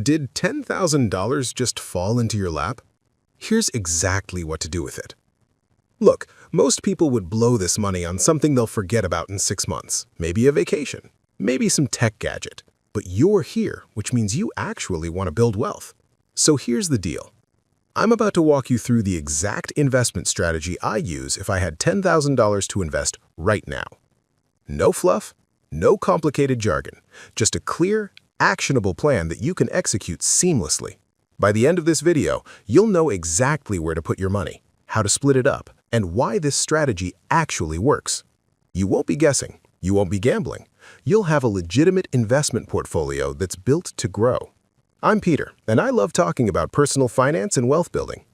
Did $10,000 just fall into your lap? Here's exactly what to do with it. Look, most people would blow this money on something they'll forget about in 6 months, maybe a vacation, maybe some tech gadget. But you're here, which means you actually want to build wealth. So here's the deal. I'm about to walk you through the exact investment strategy I use if I had $10,000 to invest right now. No fluff, no complicated jargon, just a clear, actionable plan that you can execute seamlessly. By the end of this video, you'll know exactly where to put your money, how to split it up, and why this strategy actually works. You won't be guessing, you won't be gambling. You'll have a legitimate investment portfolio that's built to grow. I'm Peter, and I love talking about personal finance and wealth building.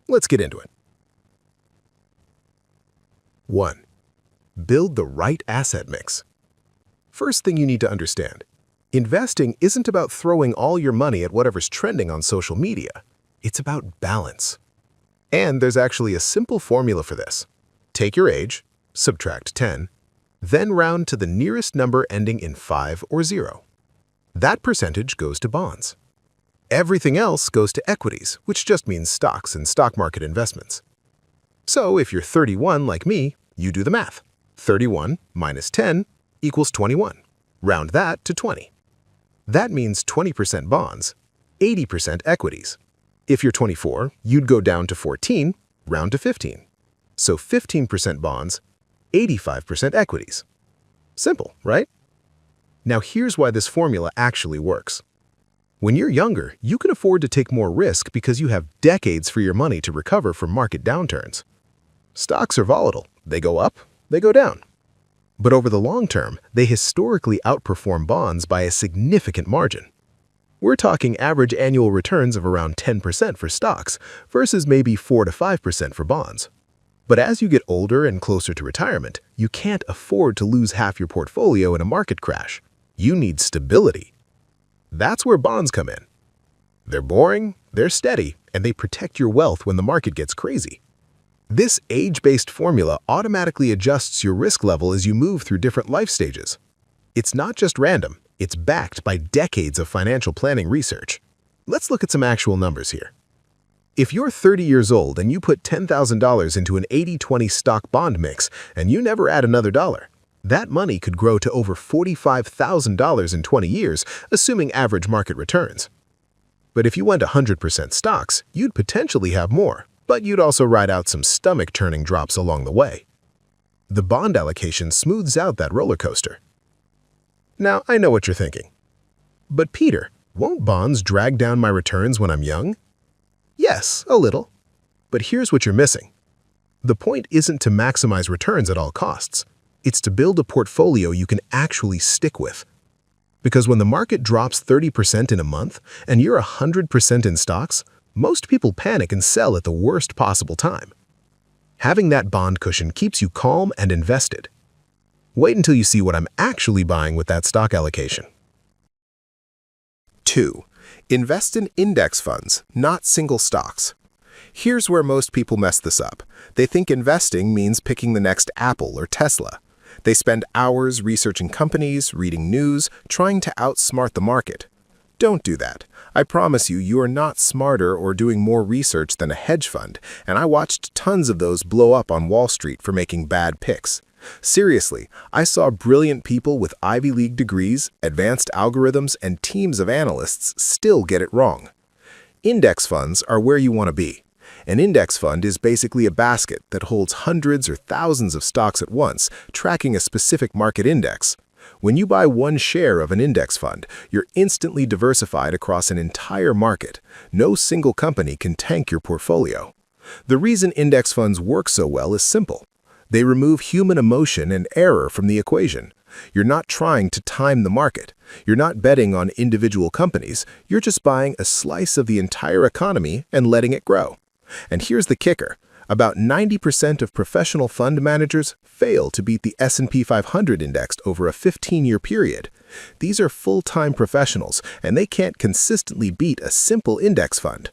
Let's get into it. 1. Build the right asset mix. First thing you need to understand, investing isn't about throwing all your money at whatever's trending on social media. It's about balance. And there's actually a simple formula for this. Take your age, subtract 10, then round to the nearest number ending in 5 or 0. That percentage goes to bonds. Everything else goes to equities, which just means stocks and stock market investments. So if you're 31 like me, you do the math. 31 minus 10 equals 21. Round that to 20. That means 20% bonds, 80% equities. If you're 24, you'd go down to 14, round to 15. So 15% bonds, 85% equities. Simple, right? Now here's why this formula actually works. When you're younger, you can afford to take more risk because you have decades for your money to recover from market downturns. Stocks are volatile. They go up, they go down. But over the long term, they historically outperform bonds by a significant margin. We're talking average annual returns of around 10% for stocks versus maybe 4 to 5% for bonds. But as you get older and closer to retirement, you can't afford to lose half your portfolio in a market crash. You need stability. That's where bonds come in. They're boring, they're steady, and they protect your wealth when the market gets crazy. This age-based formula automatically adjusts your risk level as you move through different life stages. It's not just random, it's backed by decades of financial planning research. Let's look at some actual numbers here. If you're 30 years old and you put $10,000 into an 80-20 stock bond mix and you never add another dollar, that money could grow to over $45,000 in 20 years, assuming average market returns. But if you went 100% stocks, you'd potentially have more, but you'd also ride out some stomach-turning drops along the way. The bond allocation smooths out that roller coaster. Now, I know what you're thinking. But Peter, won't bonds drag down my returns when I'm young? Yes, a little. But here's what you're missing. The point isn't to maximize returns at all costs. It's to build a portfolio you can actually stick with. Because when the market drops 30% in a month and you're 100% in stocks, most people panic and sell at the worst possible time. Having that bond cushion keeps you calm and invested. Wait until you see what I'm actually buying with that stock allocation. 2. Invest in index funds, not single stocks. Here's where most people mess this up. They think investing means picking the next Apple or Tesla. They spend hours researching companies, reading news, trying to outsmart the market. Don't do that. I promise you, you are not smarter or doing more research than a hedge fund, and I watched tons of those blow up on Wall Street for making bad picks. Seriously, I saw brilliant people with Ivy League degrees, advanced algorithms, and teams of analysts still get it wrong. Index funds are where you want to be. An index fund is basically a basket that holds hundreds or thousands of stocks at once, tracking a specific market index. When you buy one share of an index fund, you're instantly diversified across an entire market. No single company can tank your portfolio. The reason index funds work so well is simple. They remove human emotion and error from the equation. You're not trying to time the market. You're not betting on individual companies. You're just buying a slice of the entire economy and letting it grow. And here's the kicker. About 90% of professional fund managers fail to beat the S&P 500 index over a 15-year period. These are full-time professionals, and they can't consistently beat a simple index fund.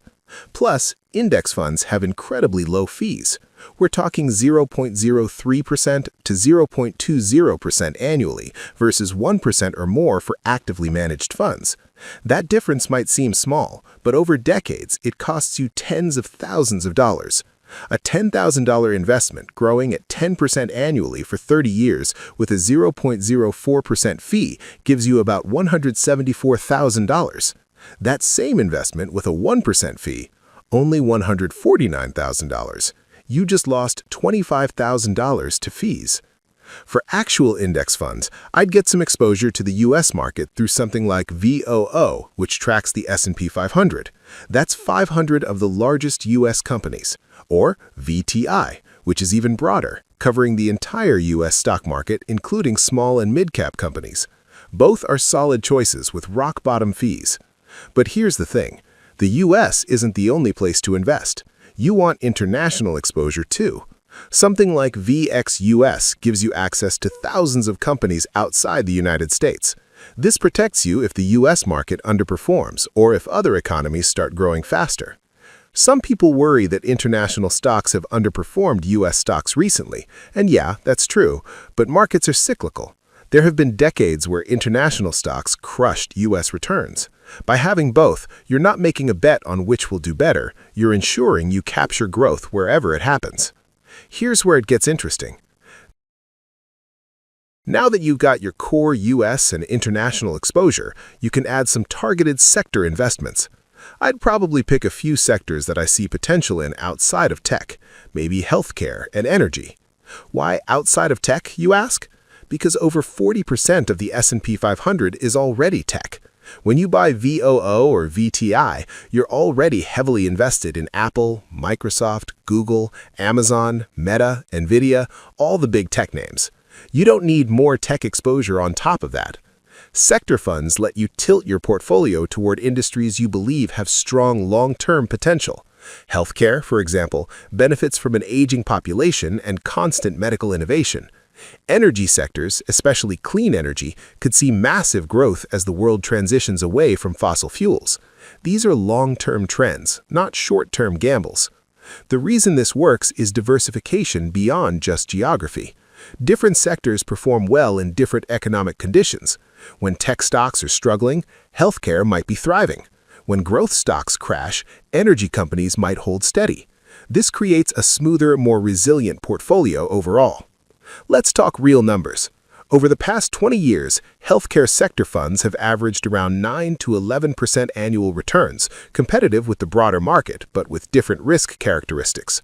Plus, index funds have incredibly low fees. We're talking 0.03% to 0.20% annually versus 1% or more for actively managed funds. That difference might seem small, but over decades, it costs you tens of thousands of dollars. A $10,000 investment growing at 10% annually for 30 years with a 0.04% fee gives you about $174,000. That same investment with a 1% fee, only $149,000. You just lost $25,000 to fees. For actual index funds, I'd get some exposure to the U.S. market through something like VOO, which tracks the S&P 500. That's 500 of the largest U.S. companies. Or VTI, which is even broader, covering the entire U.S. stock market, including small and mid-cap companies. Both are solid choices with rock-bottom fees. But here's the thing. The U.S. isn't the only place to invest. You want international exposure too. Something like VXUS gives you access to thousands of companies outside the United States. This protects you if the U.S. market underperforms or if other economies start growing faster. Some people worry that international stocks have underperformed U.S. stocks recently, and yeah, that's true, but markets are cyclical. There have been decades where international stocks crushed U.S. returns. By having both, you're not making a bet on which will do better, you're ensuring you capture growth wherever it happens. Here's where it gets interesting. Now that you've got your core U.S. and international exposure, you can add some targeted sector investments. I'd probably pick a few sectors that I see potential in outside of tech, maybe healthcare and energy. Why outside of tech, you ask? Because over 40% of the S&P 500 is already tech. When you buy VOO or VTI, you're already heavily invested in Apple, Microsoft, Google, Amazon, Meta, Nvidia, all the big tech names. You don't need more tech exposure on top of that. Sector funds let you tilt your portfolio toward industries you believe have strong long-term potential. Healthcare, for example, benefits from an aging population and constant medical innovation. Energy sectors, especially clean energy, could see massive growth as the world transitions away from fossil fuels. These are long-term trends, not short-term gambles. The reason this works is diversification beyond just geography. Different sectors perform well in different economic conditions. When tech stocks are struggling, healthcare might be thriving. When growth stocks crash, energy companies might hold steady. This creates a smoother, more resilient portfolio overall. Let's talk real numbers. Over the past 20 years, healthcare sector funds have averaged around 9 to 11% annual returns, competitive with the broader market, but with different risk characteristics.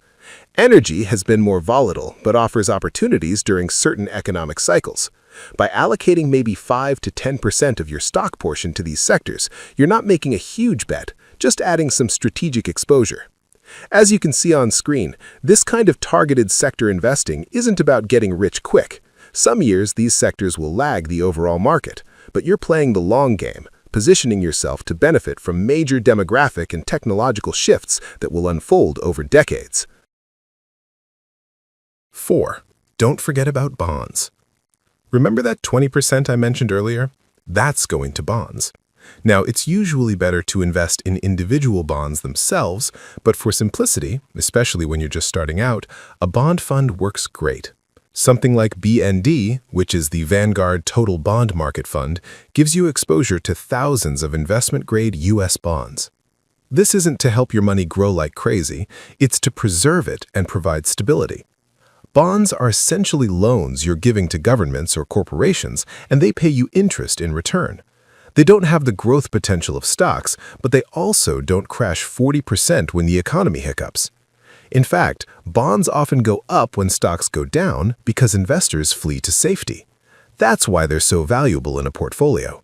Energy has been more volatile, but offers opportunities during certain economic cycles. By allocating maybe 5 to 10% of your stock portion to these sectors, you're not making a huge bet, just adding some strategic exposure. As you can see on screen, this kind of targeted sector investing isn't about getting rich quick. Some years, these sectors will lag the overall market, but you're playing the long game, positioning yourself to benefit from major demographic and technological shifts that will unfold over decades. 4. Don't forget about bonds. Remember that 20% I mentioned earlier? That's going to bonds. Now, it's usually better to invest in individual bonds themselves, but for simplicity, especially when you're just starting out, a bond fund works great. Something like BND, which is the Vanguard Total Bond Market Fund, gives you exposure to thousands of investment-grade U.S. bonds. This isn't to help your money grow like crazy, it's to preserve it and provide stability. Bonds are essentially loans you're giving to governments or corporations, and they pay you interest in return. They don't have the growth potential of stocks, but they also don't crash 40% when the economy hiccups. In fact, bonds often go up when stocks go down because investors flee to safety. That's why they're so valuable in a portfolio.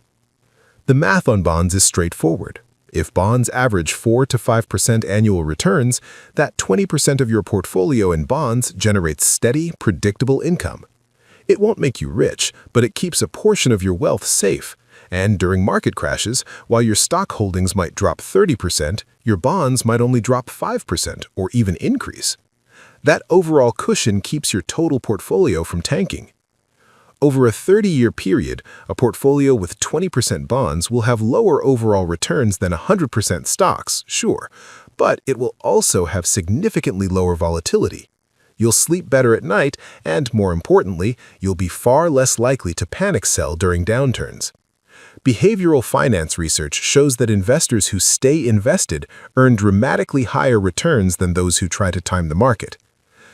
The math on bonds is straightforward. If bonds average 4 to 5% annual returns, that 20% of your portfolio in bonds generates steady, predictable income. It won't make you rich, but it keeps a portion of your wealth safe. And during market crashes, while your stock holdings might drop 30%, your bonds might only drop 5% or even increase. That overall cushion keeps your total portfolio from tanking. Over a 30-year period, a portfolio with 20% bonds will have lower overall returns than 100% stocks, sure, but it will also have significantly lower volatility. You'll sleep better at night, and more importantly, you'll be far less likely to panic sell during downturns. Behavioral finance research shows that investors who stay invested earn dramatically higher returns than those who try to time the market.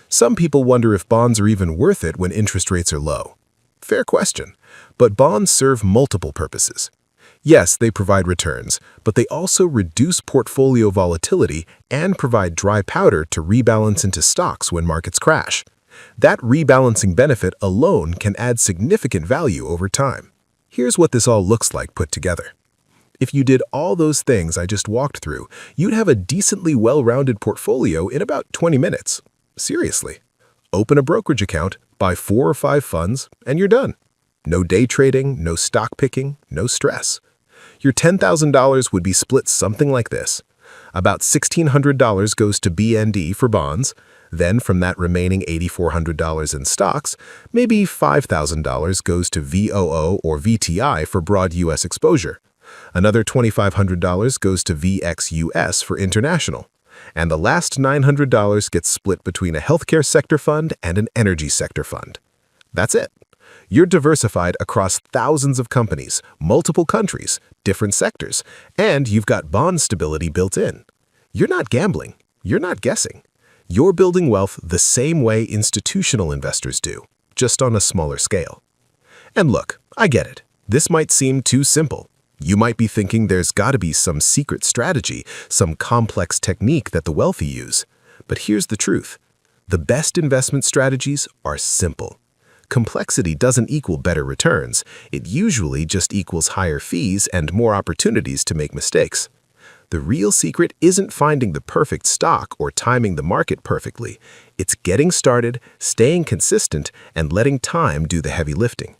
Some people wonder if bonds are even worth it when interest rates are low. Fair question, but bonds serve multiple purposes. Yes, they provide returns, but they also reduce portfolio volatility and provide dry powder to rebalance into stocks when markets crash. That rebalancing benefit alone can add significant value over time. Here's what this all looks like put together. If you did all those things I just walked through, you'd have a decently well-rounded portfolio in about 20 minutes. Seriously. Open a brokerage account, buy 4 or 5 funds, and you're done. No day trading, no stock picking, no stress. Your $10,000 would be split something like this. About $1,600 goes to BND for bonds. Then from that remaining $8,400 in stocks, maybe $5,000 goes to VOO or VTI for broad U.S. exposure. Another $2,500 goes to VXUS for international. And the last $900 gets split between a healthcare sector fund and an energy sector fund. That's it. You're diversified across thousands of companies, multiple countries, different sectors, and you've got bond stability built in. You're not gambling. You're not guessing. You're building wealth the same way institutional investors do, just on a smaller scale. And look, I get it. This might seem too simple. You might be thinking there's got to be some secret strategy, some complex technique that the wealthy use. But here's the truth. The best investment strategies are simple. Complexity doesn't equal better returns. It usually just equals higher fees and more opportunities to make mistakes. The real secret isn't finding the perfect stock or timing the market perfectly. It's getting started, staying consistent, and letting time do the heavy lifting.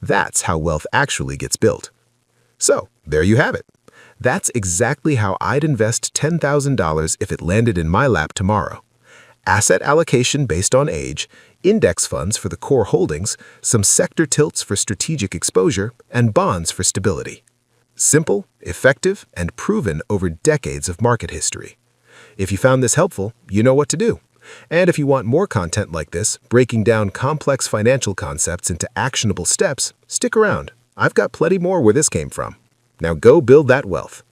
That's how wealth actually gets built. So, there you have it. That's exactly how I'd invest $10,000 if it landed in my lap tomorrow. Asset allocation based on age, index funds for the core holdings, some sector tilts for strategic exposure, and bonds for stability. Simple, effective, and proven over decades of market history. If you found this helpful, you know what to do. And if you want more content like this, breaking down complex financial concepts into actionable steps, stick around. I've got plenty more where this came from. Now go build that wealth.